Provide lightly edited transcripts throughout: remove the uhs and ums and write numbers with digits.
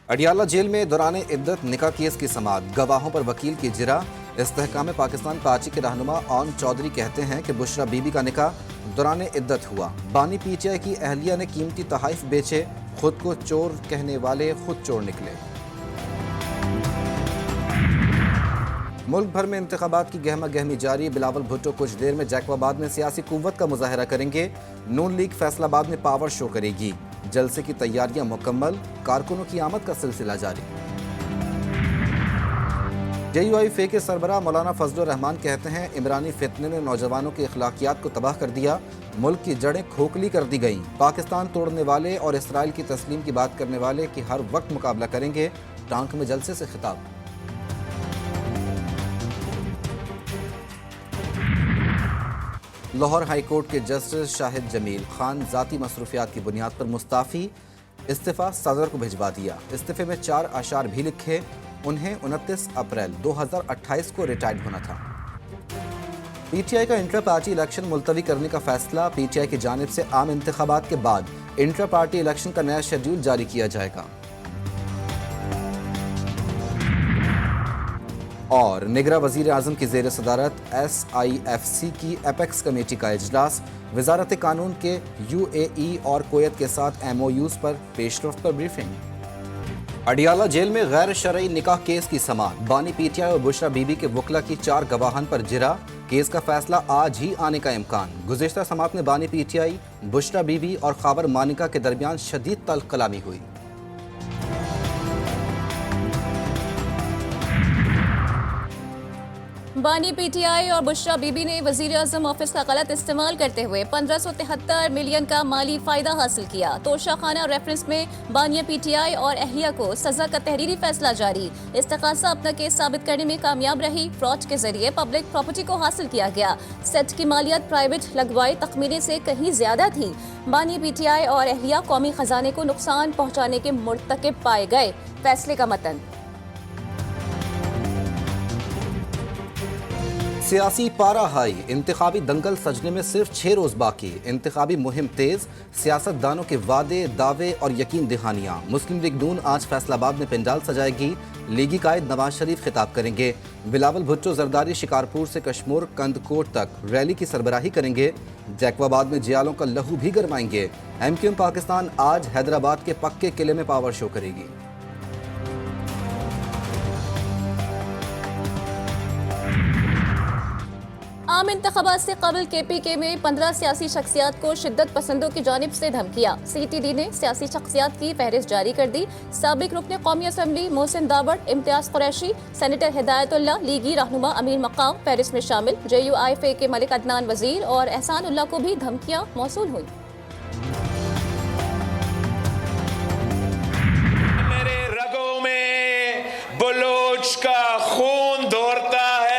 Adiala jail में दौरान इद्दत निकाह केस की समाअत, गवाहों पर वकील की जिरा। इस्तेहकाम पाकिस्तान पार्टी के रहनुमा ओन चौधरी कहते हैं कि बुशरा बीबी का निकाह दौरान इद्दत हुआ। बानी पीटीआई की अहलिया ने कीमती तोहफे बेचे, खुद को चोर कहने वाले खुद चोर निकले। मुल्क भर में इंतखाबात की गहमा गहमी जारी। बिलावल भुट्टो कुछ देर में जैकबाबाद में सियासी कुव्वत का मुजाहरा करेंगे। नून लीग फैसलाबाद में पावर शो करेगी। जलसे की तैयारियां मुकम्मल, कारकुनों की आमद का सिलसिला जारी। JUIF के सरबराह मौलाना फजलुर रहमान कहते हैं इमरानी फितने ने नौजवानों की अखलाकियात को तबाह कर दिया, मुल्क की जड़ें खोखली कर दी गईं। पाकिस्तान तोड़ने वाले और इसराइल की तस्लीम की बात करने वाले की हर वक्त मुकाबला करेंगे। टांक में जलसे से खिताब। लाहौर हाई कोर्ट के जस्टिस शाहिद जमील खान जाती मसरूफियात की बुनियाद पर मुस्ताफ़ी, इस्तीफ़ा सदर को भिजवा दिया। इस्तीफ़े में 4 अशार भी लिखे। उन्हें 29 अप्रैल 2028 को रिटायर्ड होना था। पीटीआई का इंटर पार्टी इलेक्शन मुलतवी करने का फैसला। पीटीआई की जानिब से आम इंतखाबात के बाद इंटर पार्टी इलेक्शन का नया शेड्यूल जारी किया जाएगा। और निगरा वज़ीर आज़म की ज़ेर सदारत SIFC की एपेक्स कमेटी का इजलास। वज़ारत कानून के UAE और कुवैत के साथ MOUs पर पेशरफ्त पर ब्रीफिंग। अडियाला जेल में गैर शरई निकाह केस की समाअत। बानी पीटीआई और बुशरा बीबी के वकला की 4 गवाहान पर जिरा। केस का फैसला आज ही आने का इम्कान। गुज़िश्ता समाअत में बानी पीटीआई, बुशरा बीबी और खाबर मानिका के दरमियान शदीद तल्ख कलामी हुई। बानी पीटीआई और बुशरा बीबी ने वजीर आज़म ऑफिस का गलत इस्तेमाल करते हुए 1573 मिलियन का माली फायदा हासिल किया। तोशाखाना रेफरेंस में बानिया पीटीआई और अहलिया को सजा का तहरीरी फैसला जारी। इस्तग़ासा अपना केस साबित करने में कामयाब रही। फ्रॉड के जरिए पब्लिक प्रॉपर्टी को हासिल किया गया। सेट की मालियत प्राइवेट लगवाई तखमीने से कहीं ज्यादा थी। बानी पीटीआई और अहलिया कौमी खजाने को नुकसान पहुँचाने के मुर्तकिब पाए गए। फैसले का मतन। सियासी पारा हाई, इंतखाबी दंगल सजने में सिर्फ 6 रोज बाकी। इंतखाबी मुहिम तेज, सियासतदानों के वादे, दावे और यकीन दहानियां। मुस्लिम लीग नून आज फैसलाबाद में पंडाल सजाएगी। लीगी कायद नवाज शरीफ खिताब करेंगे। बिलावल भुट्टो जरदारी शिकारपुर से कश्मीर कंदकोट तक रैली की सरबराही करेंगे। जैकबाबाद में जियालों का लहू भी गरमाएंगे। MQM पाकिस्तान आज हैदराबाद के पक्के किले में पावर शो करेगी। आम इंतखाबात से कबल KPK में 15 सियासी शख्सियात को शिद्दत पसंदों की जानिब से धमकियां। CTD ने सियासी शख्सियात की फहरिस्त जारी कर दी। साबिक रुकन कौमी असम्बली मोहसिन दावड़, इम्तियाज कुरैशी, सेनेटर हिदायतुल्लाह, लीगी रहनुमा अमीर मकाम फहरिस्त में शामिल। JUIF के मलिक अदनान वजीर और एहसानुल्लाह को भी धमकियां मौसूल हुई। मेरे रगों में बलोच का खून दौड़ता है।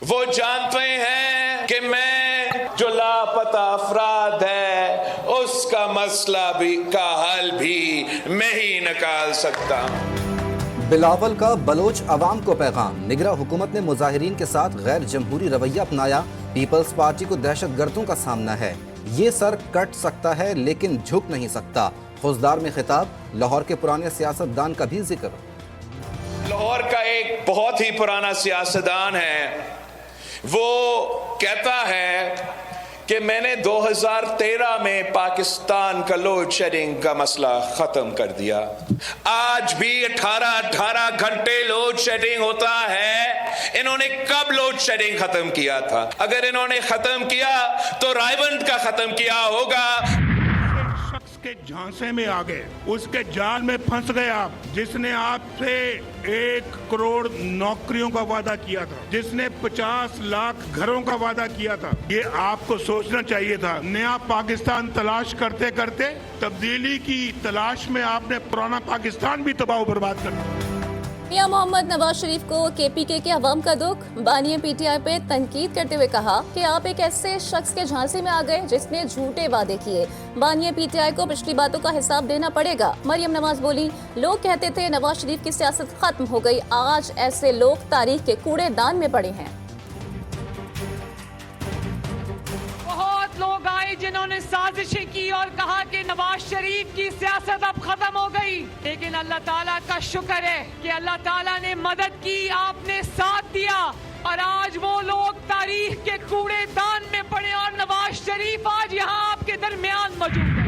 वो जानते हैं कि मैं जो लापता अफराद है उसका मसला भी का हल भी मैं ही निकाल सकता हूं। बिलावल का बलोच अवाम को पैगाम। निगरा हुकूमत ने मुजाहिरीन के साथ गैर जमहूरी रवैया अपनाया। पीपल्स पार्टी को दहशतगर्दों का सामना है। ये सर कट सकता है लेकिन झुक नहीं सकता। फौजदार में खिताब। लाहौर के पुराने सियासतदान का भी जिक्र। लाहौर का एक बहुत ही पुराना सियासतदान है, वो कहता है कि मैंने 2013 में पाकिस्तान का लोड शेडिंग का मसला खत्म कर दिया। आज भी 18 घंटे लोड शेडिंग होता है। इन्होंने कब लोड शेडिंग खत्म किया था? अगर इन्होंने खत्म किया तो रायवंड का खत्म किया होगा। के झांसे में आ गए, उसके जाल में फंस गए आप, जिसने आपसे 1 करोड़ नौकरियों का वादा किया था, जिसने 50 लाख घरों का वादा किया था। ये आपको सोचना चाहिए था। नया पाकिस्तान तलाश करते करते तब्दीली की तलाश में आपने पुराना पाकिस्तान भी तबाह बर्बाद कर दिया। मियां मोहम्मद नवाज शरीफ को KPK के अवाम का दुख। बानिया पीटीआई पे तनकीद करते हुए कहा कि आप एक ऐसे शख्स के झांसे में आ गए जिसने झूठे वादे किए। बानिया पीटीआई को पिछली बातों का हिसाब देना पड़ेगा। मरियम नवाज बोली, लोग कहते थे नवाज शरीफ की सियासत खत्म हो गई, आज ऐसे लोग तारीख के कूड़ेदान में पड़े हैं। बहुत लोग आए जिन्होंने साजिशें की और कहा कि नवाज शरीफ की सियासत अब खत्म हो गई, लेकिन अल्लाह ताला का शुक्र है कि अल्लाह ताला ने मदद की, आपने साथ दिया और आज वो लोग तारीख के कूड़ेदान में पड़े और नवाज शरीफ आज यहाँ आपके दरमियान मौजूद है।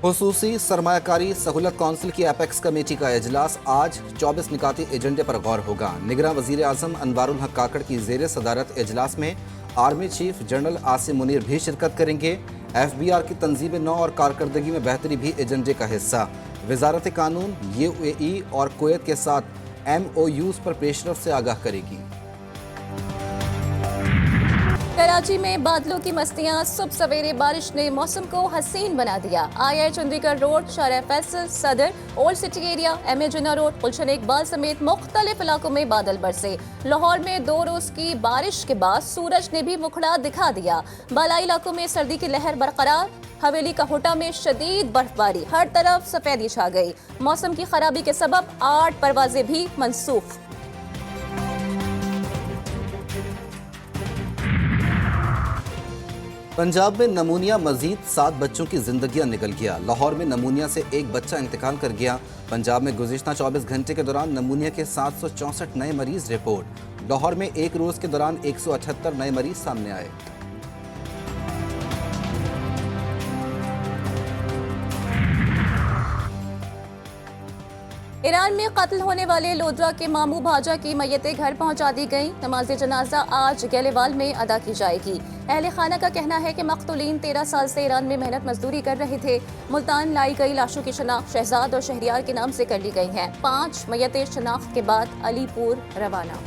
खुसूसी सरमायाकारी सहूलत कौंसिल की एपेक्स कमेटी का इजलास आज 24 निकाती एजेंडे पर गौर होगा। निगरान वजीर आजम अनवारुल हक काकड़ की जेर सदारत इजलास में army chief general Asim Munir भी शिरकत करेंगे। FBR की तंजीम नौ और कारकर्दगी में बेहतरी भी एजेंडे का हिस्सा। वजारत कानून UAE और कुवैत के साथ MOUs पर पेशरफ से आगाह करेगी। कराची में बादलों की मस्तियां, सुबह सवेरे बारिश ने मौसम को हसीन बना दिया। IIA चंडीगढ़ रोड, शारा फैसल, सदर, ओल्ड सिटी एरिया, MA जिन्ना रोड, गुलशन इकबाल समेत मुख्तलिफ इलाकों में बादल बरसे। लाहौर में 2 रोज की बारिश के बाद सूरज ने भी मुखड़ा दिखा दिया। बालाई इलाकों में सर्दी की लहर बरकरार। हवेली का होटा में शदीद बर्फबारी, हर तरफ सफेदी छा गई। मौसम की खराबी के सबब 8 परवाजें भी मनसूख। पंजाब में नमूनिया मजीद 7 बच्चों की जिंदगियां निकल गया। लाहौर में नमूनिया से एक बच्चा इंतकाल कर गया। पंजाब में गुज़िश्ता 24 घंटे के दौरान नमूनिया के 764 नए मरीज रिपोर्ट। लाहौर में एक रोज के दौरान 178 नए मरीज सामने आए। ईरान में कत्ल होने वाले लोधरा के मामू भाजा की मैयतें घर पहुंचा दी गईं। नमाज जनाजा आज गेलेवाल में अदा की जाएगी। अहले खाना का कहना है कि मकतूलीन 13 साल से ईरान में मेहनत मजदूरी कर रहे थे। मुल्तान लाई गई लाशों की शनाख्त शहजाद और शहरियार के नाम से कर ली गई हैं। 5 मैयतें शनाख्त के बाद अलीपुर रवाना।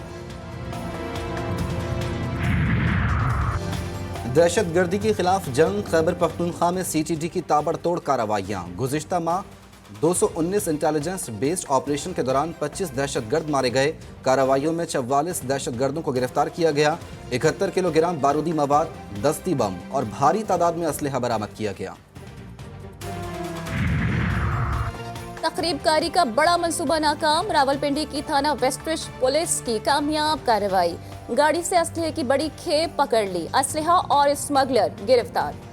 दहशतगर्दी के खिलाफ जंग, खैबर पख्तूनख्वा में CTD की ताबड़तोड़ कार्रवाइयाँ। गुज़िश्ता माह 219 इंटेलिजेंस बेस्ड ऑपरेशन के दौरान 25 दहशतगर्द मारे गए। कार्रवाइयों में 44 दहशतगर्दों को गिरफ्तार किया गया। 71 किलोग्राम बारूदी मवाद, दस्ती बम और भारी तादाद में असलहा बरामद किया गया। तकरीबकारी का बड़ा मंसूबा नाकाम। रावलपिंडी की थाना वेस्टरिच पुलिस की कामयाब कार्रवाई। गाड़ी से असलहे की बड़ी खेप पकड़ ली। असलहा और स्मगलर गिरफ्तार।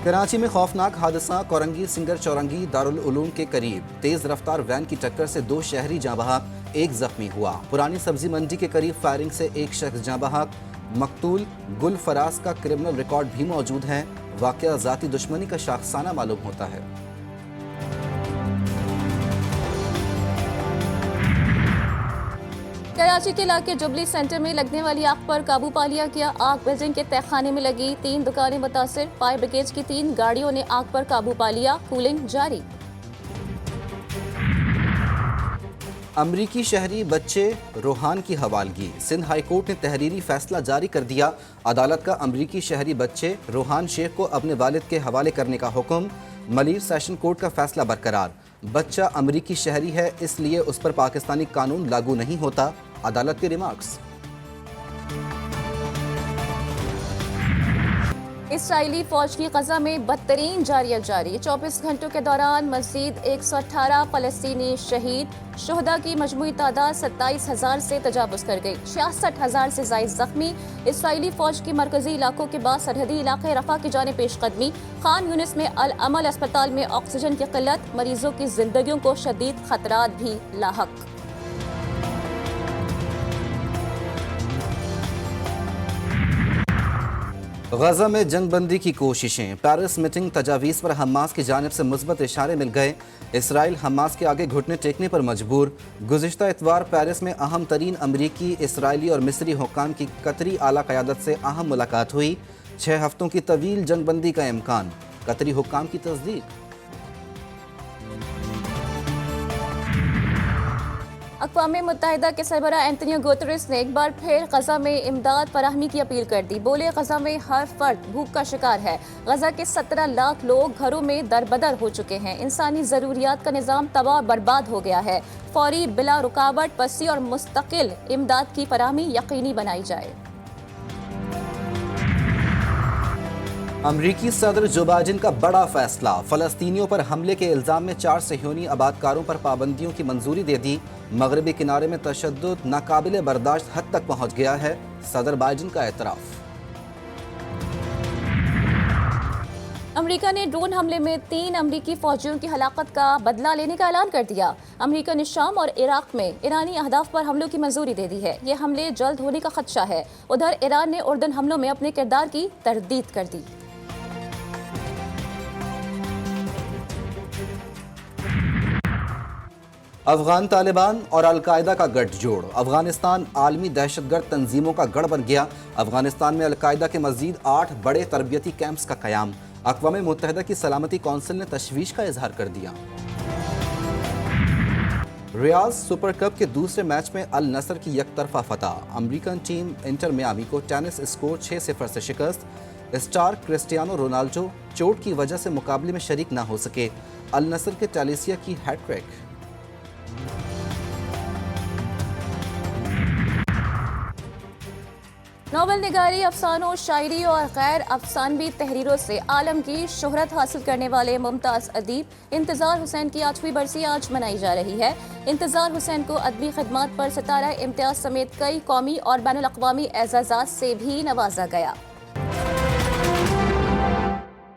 कराची में खौफनाक हादसा। कोरंगी सिंगर चौरंगी दारुल उलूम के करीब तेज रफ्तार वैन की टक्कर से 2 शहरी जाँ बहक, 1 जख्मी हुआ। पुरानी सब्जी मंडी के करीब फायरिंग से 1 शख्स जाँ बहक। मकतूल गुल फराज का क्रिमिनल रिकॉर्ड भी मौजूद है। वाकया जाती दुश्मनी का शाखसाना मालूम होता है। कराची के इलाके जुबली सेंटर में लगने वाली आग पर काबू पा लिया गया। आग बिल्डिंग के तहखाने में लगी। 3 दुकानें मुतासिर। फायर ब्रिगेड की 3 गाड़ियों ने आग पर काबू पा लिया। कूलिंग जारी। अमरीकी शहरी बच्चे रोहान की हवालगी। सिंध हाई कोर्ट ने तहरीरी फैसला जारी कर दिया। अदालत का अमरीकी शहरी बच्चे रोहान शेख को अपने वालिद के हवाले करने का हुक्म। मलीर सेशन कोर्ट का फैसला बरकरार। बच्चा अमरीकी शहरी है, इसलिए उस पर पाकिस्तानी कानून लागू नहीं होता। अदालत के रिमार्क्स। इसराइली फौज की गजा में बदतरीन जारियत जारी। 24 घंटों के दौरान मज़ीद 118 फलस्तीनी शहीद। शुहदा की मजमूई तादाद 27,000 से तजावुज़ कर गई। 66,000 से ज़ायद जख्मी। इसराइली फौज की मरकजी इलाकों के बाद सरहदी इलाके रफा की जाने पेशकदमी। खान यूनिस में अल अमल अस्पताल में ऑक्सीजन की किल्लत। मरीजों की जिंदगियों को शदीद खतरात भी लाहक। गजा में जंगबंदी की कोशिशें। पेरिस मीटिंग तजावीज़ पर हमास की जानिब से मुस्बत इशारे मिल गए। इसराइल हमास के आगे घुटने टेकने पर मजबूर। गुज़िश्ता इतवार पेरिस में अहम तरीन अमरीकी, इसराइली और मिस्री हुक्काम की कतरी आला क़यादत से अहम मुलाकात हुई। 6 हफ्तों की तवील जंगबंदी का इम्कान। कतरी हुक्काम की तस्दीक। अक़वाम मुत्तहिदा के सरबराह एंटोनियो गुतेरेस ने एक बार फिर गजा में इमदाद फराहमी की अपील कर दी। बोले, गजा में हर फर्द भूख का शिकार है। गजा के 17 लाख लोग घरों में दरबदर हो चुके हैं। इंसानी ज़रूरियात का निज़ाम तबाह बर्बाद हो गया है। फौरी बिला रुकावट पसी और मुस्तकिल इमदाद की फराहमी यकीनी बनाई जाए। अमरीकी सदर जो बाइडेन का बड़ा फैसला। फ़लस्तीनियों पर हमले के इल्ज़ाम में 4 सहयोनी आबादकारों पर पाबंदियों की मंजूरी दे दी। मगरबी किनारे में तशद्दुद नाकाबिले बर्दाश्त हद तक पहुँच गया है। सदर बाइडेन का एतराफ़। अमेरिका ने ड्रोन हमले में 3 अमेरिकी फौजियों की हलाकत का बदला लेने का ऐलान कर दिया। अमेरिका ने शाम और इराक में ईरानी अहदाफ पर हमलों की मंजूरी दे दी है। ये हमले जल्द होने का खदशा है। उधर ईरान ने उर्दन हमलों में अपने किरदार की तरदीद कर दी। अफगान तालिबान और अलकायदा का गठजोड़। अफगानिस्तान आलमी दहशतगर्द तंजीमों का गढ़ बन गया। अफगानिस्तान में अलकायदा के मजीद 8 बड़े तरबियती कैंप्स का कयाम। अक़वाम मुत्तहिदा की सलामती कौंसिल ने तशवीश का इजहार कर दिया। रियाद सुपर कप के दूसरे मैच में अल नसर की यकतरफा फतह। अमेरिकन टीम इंटर मियामी को टेनिस स्कोर 6-0 से शिकस्त। स्टार क्रिस्टियानो रोनाल्डो चोट की वजह से मुकाबले में शरीक ना हो सके। अल नसर के टालिसिया की हैट्रिक। नॉवल निगारी, अफसानों, शायरी और गैर अफसानवी तहरीरों से आलम की शोहरत हासिल करने वाले मुमताज़ अदीब इंतज़ार हुसैन की 8वीं बरसी आज मनाई जा रही है। इंतज़ार हुसैन को अदबी खिदमात पर सितारा इम्तियाज़ समेत कई कौमी और बैनुल अक़वामी एज़ाज़ात से भी नवाजा गया।